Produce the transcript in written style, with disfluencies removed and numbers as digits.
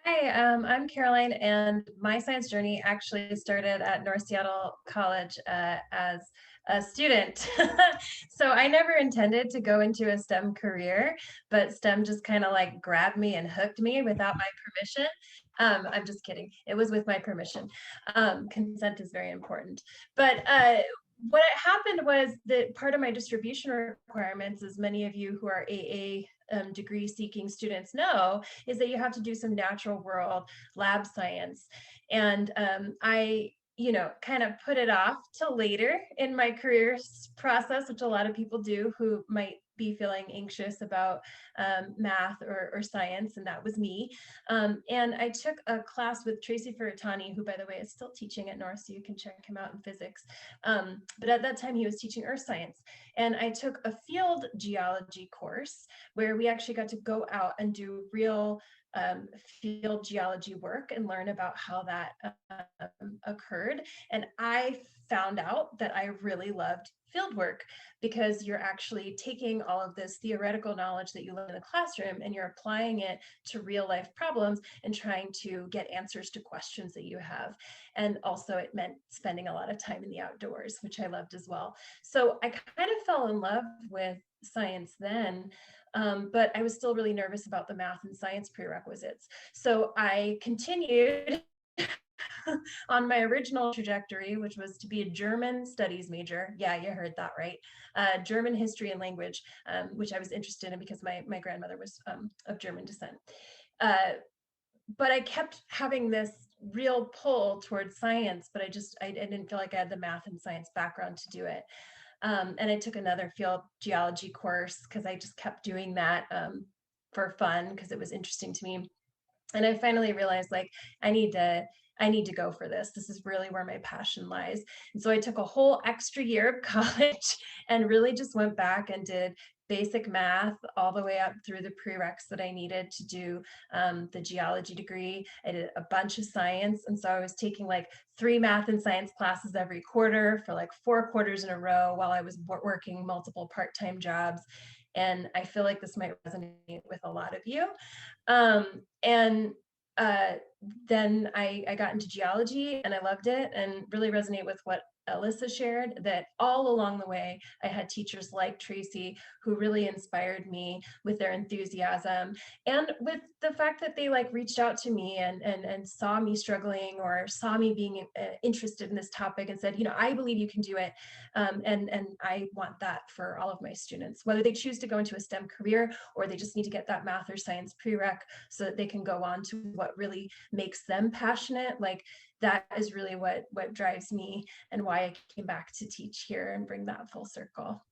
I'm Caroline, and my science journey actually started at North Seattle College as a student. So I never intended to go into a STEM career, but STEM just kind of like grabbed me and hooked me without my permission. I'm just kidding. It was with my permission. Consent is very important. But what happened was that part of my distribution requirements, as many of you who are AA degree seeking students know, is that you have to do some natural world lab science. And I kind of put it off till later in my career process, which a lot of people do who might be feeling anxious about math or science, and that was me. And I took a class with Tracy Furutani, who, by the way, is still teaching at North, so you can check him out in physics. But at that time, he was teaching earth science. And I took a field geology course where we actually got to go out and do real field geology work and learn about how that occurred. And I found out that I really loved field work because you're actually taking all of this theoretical knowledge that you learn in the classroom and you're applying it to real life problems and trying to get answers to questions that you have. And also it meant spending a lot of time in the outdoors, which I loved as well. So I kind of fell in love with science then, but I was still really nervous about the math and science prerequisites. So I continued on my original trajectory, which was to be a German studies major. Yeah, you heard that right. German history and language, which I was interested in because my grandmother was of German descent. But I kept having this real pull towards science, but I didn't feel like I had the math and science background to do it. And I took another field geology course because I just kept doing that for fun because it was interesting to me. And I finally realized like I need to go for this. This is really where my passion lies. And so I took a whole extra year of college and really just went back and did basic math all the way up through the prereqs that I needed to do the geology degree. I did a bunch of science. And so I was taking like 3 math and science classes every quarter for like 4 quarters in a row while I was working multiple part-time jobs. And I feel like this might resonate with a lot of you. And then I got into geology and I loved it and really resonate with what Alyssa shared, that all along the way, I had teachers like Tracy who really inspired me with their enthusiasm and with the fact that they like reached out to me and saw me struggling or saw me being interested in this topic and said, I believe you can do it. And I want that for all of my students, whether they choose to go into a STEM career or they just need to get that math or science prereq so that they can go on to what really makes them passionate. Like that is really what drives me and why I came back to teach here and bring that full circle.